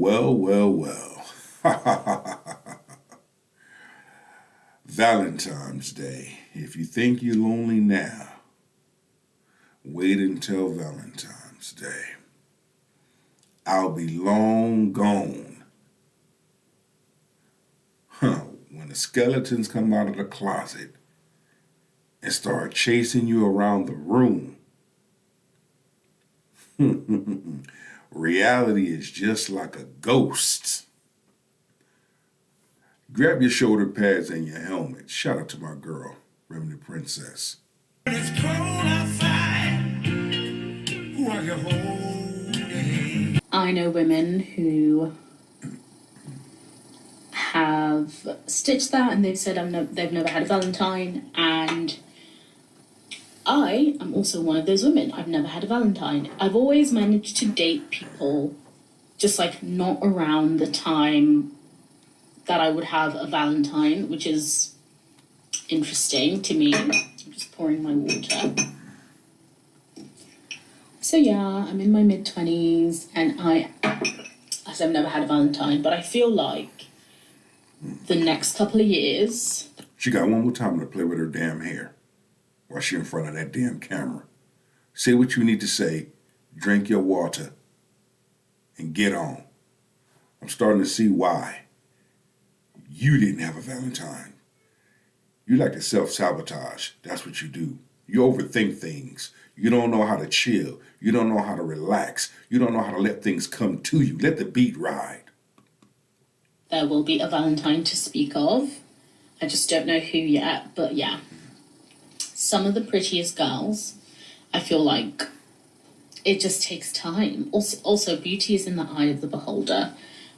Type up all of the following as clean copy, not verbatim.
Well, well, well. Valentine's Day. If you think you're lonely now, wait until Valentine's Day. I'll be long gone. When the skeletons come out of the closet and start chasing you around the room. Reality is just like a ghost. Grab your shoulder pads and your helmet. Shout out to my girl, Remedy Princess. It's cold outside. Who are you holding? I know women who have stitched that and they've said they've never had a Valentine, and I am also one of those women. I've never had a Valentine. I've always managed to date people just like not around the time that I would have a Valentine, which is interesting to me. I'm just pouring my water. So yeah, I'm in my mid-20s and I've never had a Valentine, but I feel like the next couple of years... She got one more time to play with her damn hair while she in front of that damn camera. Say what you need to say, drink your water, and get on. I'm starting to see why you didn't have a Valentine. You like to self-sabotage. That's what you do. You overthink things. You don't know how to chill. You don't know how to relax. You don't know how to let things come to you. Let the beat ride. There will be a Valentine to speak of. I just don't know who yet, but yeah. Some of the prettiest girls, I feel like it just takes time. Also, beauty is in the eye of the beholder.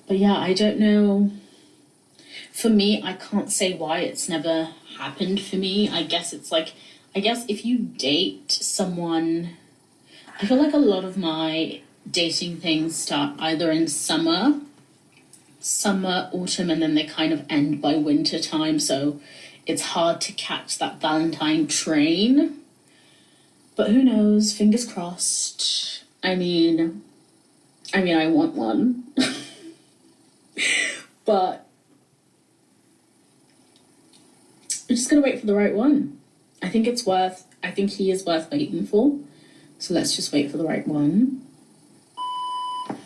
But yeah, I don't know. For me, I can't say why it's never happened for me. I guess if you date someone, I feel like a lot of my dating things start either in summer, autumn, and then they kind of end by winter time. So it's hard to catch that Valentine train. But who knows? Fingers crossed. I mean, I want one. But I'm just gonna wait for the right one. I think he is worth waiting for. So let's just wait for the right one.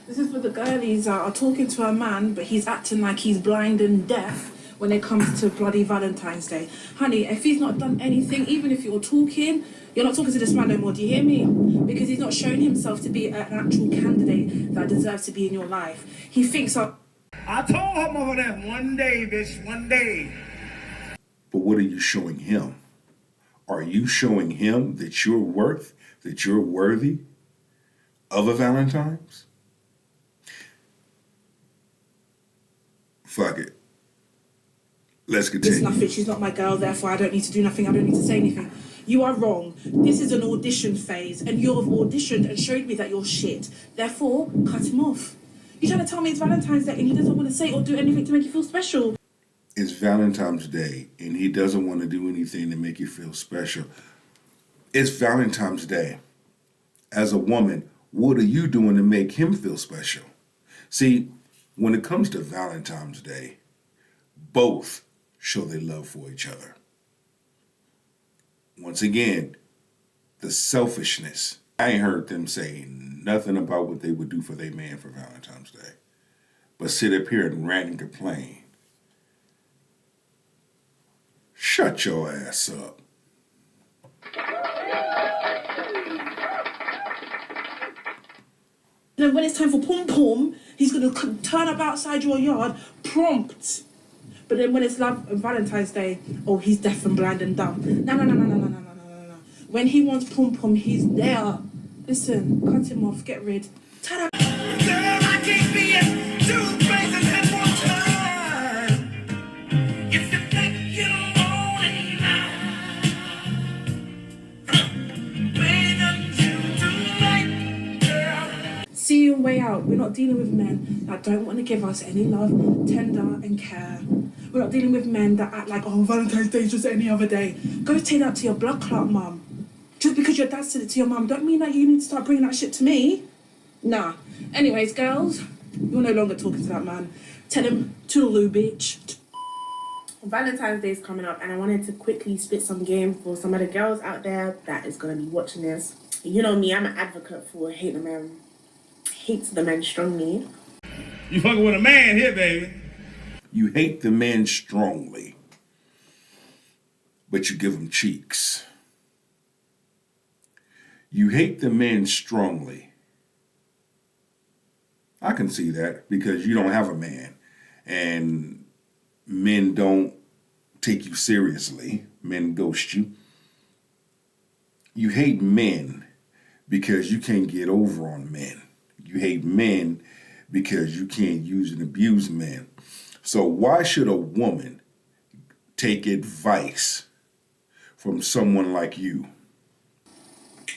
This is for the girlies that are talking to a man, but he's acting like he's blind and deaf when it comes to bloody Valentine's Day. Honey, if he's not done anything, even if you're not talking to this man no more, do you hear me? Because he's not shown himself to be an actual candidate that deserves to be in your life. He thinks I told her mother that one day, bitch, one day. But what are you showing him? Are you showing him that you're worthy of a Valentine's? Fuck it. Let's continue. There's nothing, she's not my girl, therefore I don't need to do nothing, I don't need to say anything. You are wrong. This is an audition phase, and you've auditioned and showed me that you're shit. Therefore, cut him off. You're trying to tell me it's Valentine's Day and he doesn't want to say or do anything to make you feel special. It's Valentine's Day and he doesn't want to do anything to make you feel special. It's Valentine's Day. As a woman, what are you doing to make him feel special? See, when it comes to Valentine's Day, both show their love for each other. Once again, the selfishness. I ain't heard them say nothing about what they would do for their man for Valentine's Day, but sit up here and rant and complain. Shut your ass up. Then when it's time for pom-pom, he's going to turn up outside your yard prompt. But then when it's Valentine's Day, oh, he's deaf and blind and dumb. No. When he wants pom-pom, he's there. Listen, cut him off, get rid. Ta-da! Girl, I can't be in two places at one time. If you think you don't want it now, wait until tonight, girl. See your way out. We're not dealing with men that don't want to give us any love, tender, and care. We're not dealing with men that act like, oh, Valentine's Day is just any other day. Go take that to your blood clot mum. Just because your dad said it to your mum, don't mean that you need to start bringing that shit to me. Nah. Anyways, girls, You're no longer talking to that man. Tell him, toodaloo, bitch. Valentine's Day is coming up, and I wanted to quickly spit some game for some of the girls out there that is going to be watching this. You know me, I'm an advocate for hate the men strongly. You fucking with a man here, baby. You hate the men strongly, but you give them cheeks. You hate the men strongly. I can see that because you don't have a man and men don't take you seriously. Men ghost you. You hate men because you can't get over on men. You hate men because you can't use and abuse men. So why should a woman take advice from someone like you?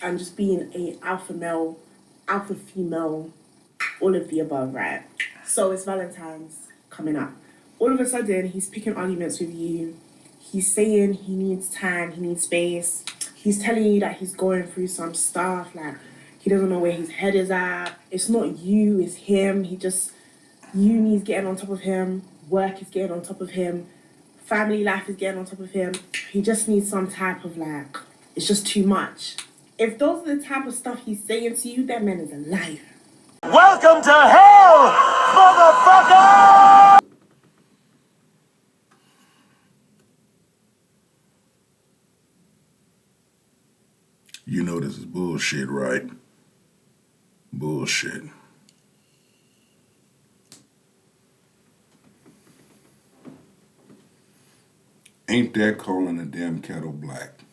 I'm just being a alpha male, alpha female, all of the above, right? So it's Valentine's coming up. All of a sudden, he's picking arguments with you. He's saying he needs time, he needs space. He's telling you that he's going through some stuff, like he doesn't know where his head is at. It's not you, it's him. Uni's getting on top of him. Work is getting on top of him. Family life is getting on top of him. He just needs some type of it's just too much. If those are the type of stuff he's saying to you, that man is a liar. Welcome to hell, motherfucker! You know this is bullshit, right? Bullshit. Ain't that calling a damn kettle black?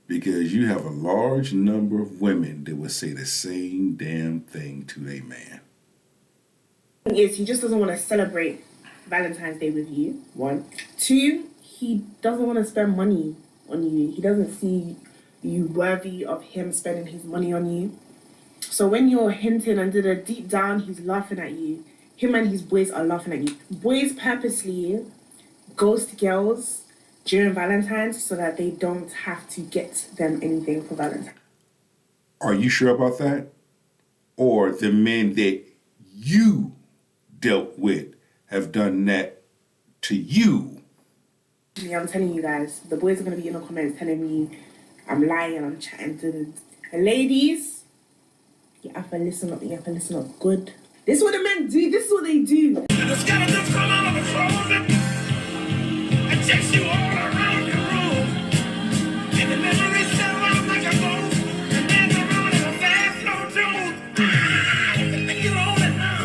Because you have a large number of women that would say the same damn thing to a man. Is he just doesn't want to celebrate Valentine's Day with you, one. Two, he doesn't want to spend money on you. He doesn't see you worthy of him spending his money on you. So when you're hinting and deep down, he's laughing at you. Him and his boys are laughing at you. Boys purposely ghost girls during Valentine's so that they don't have to get them anything for Valentine's. Are you sure about that? Or the men that you dealt with have done that to you? Yeah, I'm telling you guys, the boys are going to be in the comments telling me I'm lying, I'm chatting to the ladies. You have to listen up good. This is what the men do, this is what they do. The skeletons come out of the closet and chase you all around your room. And the memories settle out like a ghost and dance around in a fast, slow tune. You own it now.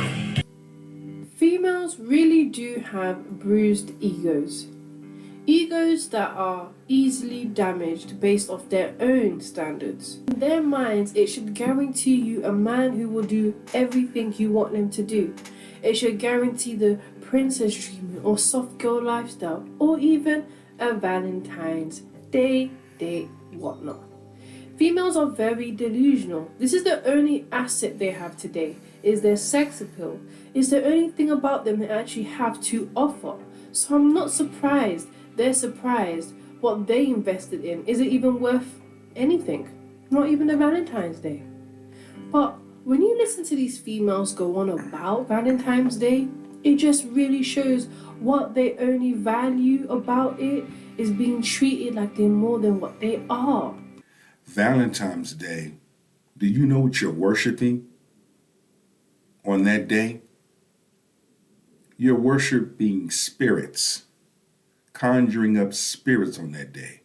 Females really do have bruised egos. Egos that are easily damaged based off their own standards. In their minds, it should guarantee you a man who will do everything you want them to do. It should guarantee the princess treatment or soft girl lifestyle or even a Valentine's Day date, whatnot. Females are very delusional. This is the only asset they have today, is their sex appeal. It's the only thing about them they actually have to offer. So I'm not surprised they're surprised what they invested in. Is it even worth anything? Not even a Valentine's Day. But when you listen to these females go on about Valentine's Day, it just really shows what they only value about it is being treated like they're more than what they are. Valentine's Day, do you know what you're worshiping on that day? You're worshiping spirits, conjuring up spirits on that day.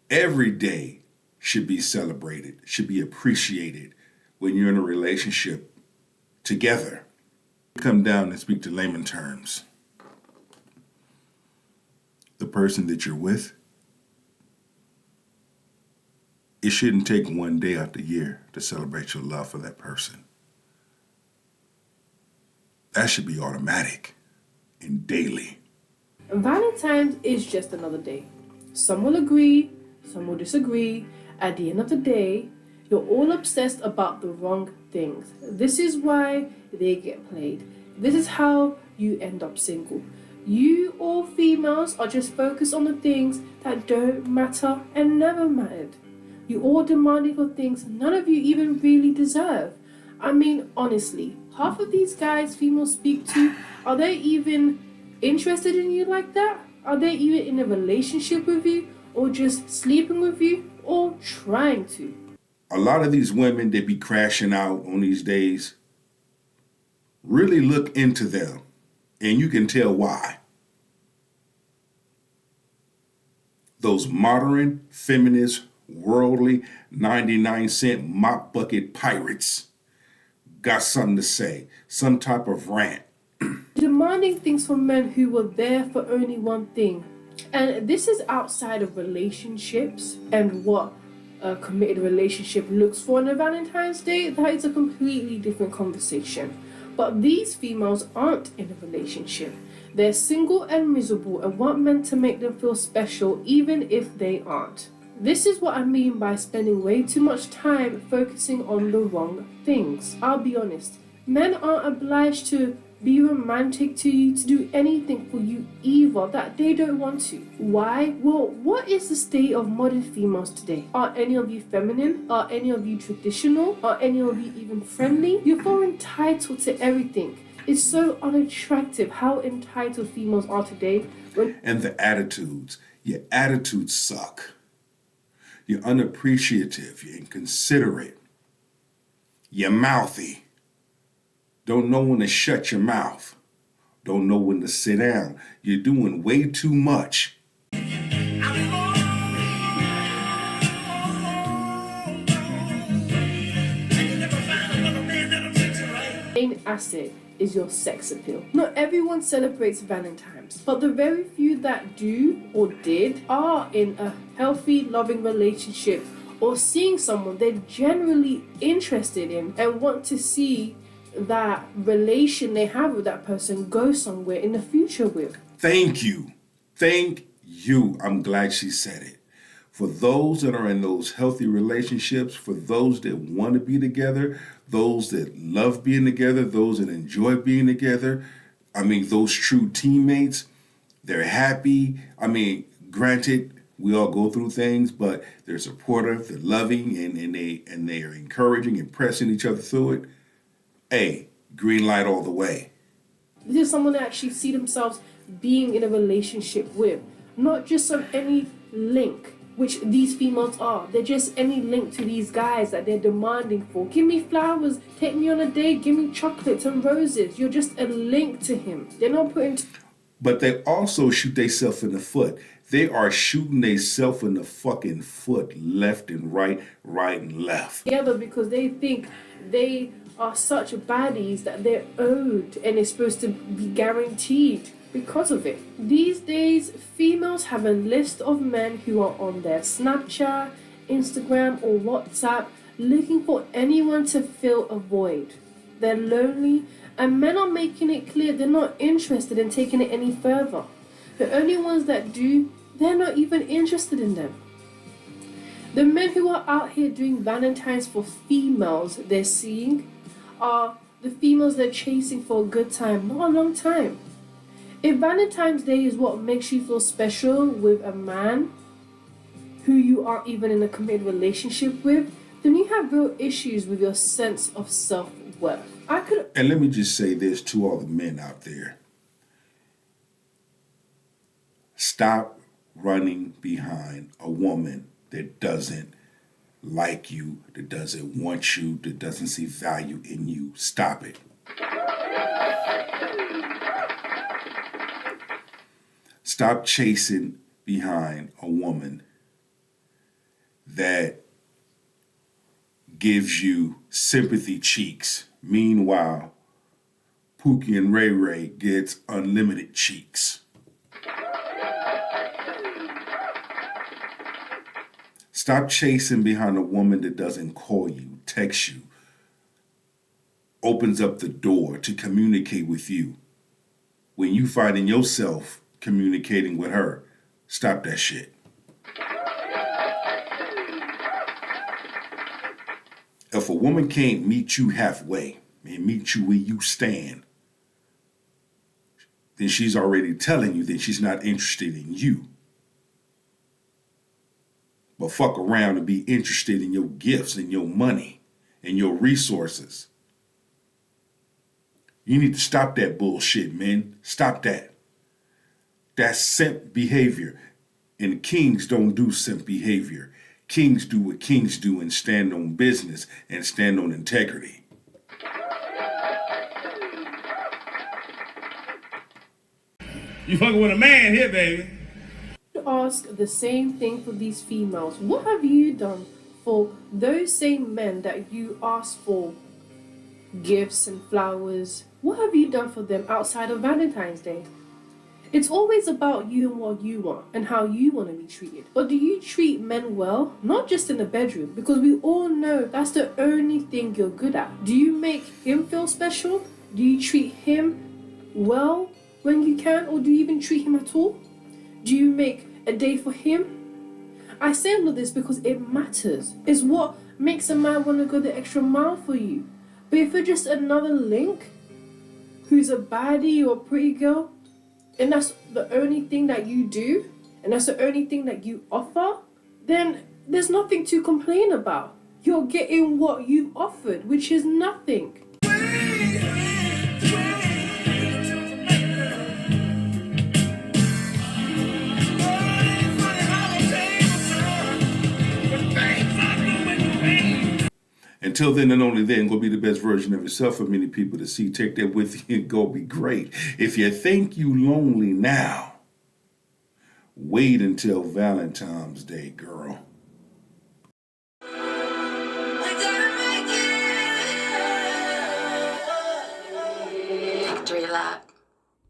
Every day should be celebrated, should be appreciated when you're in a relationship together. Come down and speak to layman terms. The person that you're with, it shouldn't take one day out the year to celebrate your love for that person. That should be automatic and daily. Valentine's is just another day. Some will agree, some will disagree. At the end of the day, you're all obsessed about the wrong things. This is why they get played. This is how you end up single. You all females are just focused on the things that don't matter and never mattered. You all demanding for things none of you even really deserve. I mean, honestly, half of these guys females speak to, are they even interested in you like that? Are they even in a relationship with you, or just sleeping with you, or trying to? A lot of these women that be crashing out on these days, really look into them, and you can tell why. Those modern, feminist, worldly, 99-cent mop bucket pirates got something to say, some type of rant. Demanding things from men who were there for only one thing. And this is outside of relationships and what a committed relationship looks for on a Valentine's Day. That is a completely different conversation. But these females aren't in a relationship. They're single and miserable and want men to make them feel special even if they aren't. This is what I mean by spending way too much time focusing on the wrong things. I'll be honest, men aren't obliged to be romantic to you, to do anything for you either that they don't want to. Why? Well, what is the state of modern females today? Are any of you feminine? Are any of you traditional? Are any of you even friendly? You feel entitled to everything. It's so unattractive how entitled females are today. And the attitudes. Your attitudes suck. You're unappreciative. You're inconsiderate. You're mouthy. Don't know when to shut your mouth. Don't know when to sit down. You're doing way too much. Main asset is your sex appeal. Not everyone celebrates Valentine's, but the very few that do or did are in a healthy, loving relationship or seeing someone they're generally interested in and want to see that relation they have with that person go somewhere in the future with. Thank you. Thank you. I'm glad she said it. For those that are in those healthy relationships, for those that want to be together, those that love being together, those that enjoy being together, those true teammates, they're happy. Granted, we all go through things, but they're supportive, they're loving, and they are encouraging and pressing each other through it. Hey, green light all the way. This is someone that actually see themselves being in a relationship with, not just on any link, which these females are. They're just any link to these guys that they're demanding for. Give me flowers, take me on a date, give me chocolates and roses. You're just a link to him. They're not putting... But they also shoot themselves in the foot. They are shooting themselves in the fucking foot, left and right, right and left. Together because they think they are such baddies that they're owed and it's supposed to be guaranteed because of it. These days, females have a list of men who are on their Snapchat, Instagram or WhatsApp looking for anyone to fill a void. They're lonely and men are making it clear they're not interested in taking it any further. The only ones that do, they're not even interested in them. The men who are out here doing Valentines for females they're seeing are the females they're chasing for a good time, not a long time. If Valentine's Day is what makes you feel special with a man who you aren't even in a committed relationship with, then you have real issues with your sense of self-worth. And let me just say this to all the men out there. Stop running behind a woman that doesn't like you, that doesn't want you, that doesn't see value in you. Stop it. Stop chasing behind a woman that gives you sympathy cheeks. Meanwhile, Pookie and Ray Ray gets unlimited cheeks. Stop chasing behind a woman that doesn't call you, text you, opens up the door to communicate with you. When you finding yourself communicating with her, stop that shit. If a woman can't meet you halfway and meet you where you stand, then she's already telling you that she's not interested in you. But fuck around and be interested in your gifts and your money and your resources. You need to stop that bullshit, men. Stop that. That's simp behavior. And kings don't do simp behavior. Kings do what kings do and stand on business and stand on integrity. You fucking with a man here, baby. Ask the same thing for these females. What have you done for those same men that you ask for gifts and flowers? What have you done for them outside of Valentine's Day? It's always about you and what you want and how you want to be treated. But do you treat men well? Not just in the bedroom, because we all know that's the only thing you're good at. Do you make him feel special? Do you treat him well when you can, or do you even treat him at all? Do you make a day for him? I say all of this because it matters. It's what makes a man want to go the extra mile for you. But if you're just another link who's a baddie or a pretty girl, and that's the only thing that you do, and that's the only thing that you offer, then there's nothing to complain about. You're getting what you've offered, which is nothing. Until then and only then, go be the best version of yourself for many people to see. Take that with you and go be great. If you think you lonely now, wait until Valentine's Day, girl. Victory lap.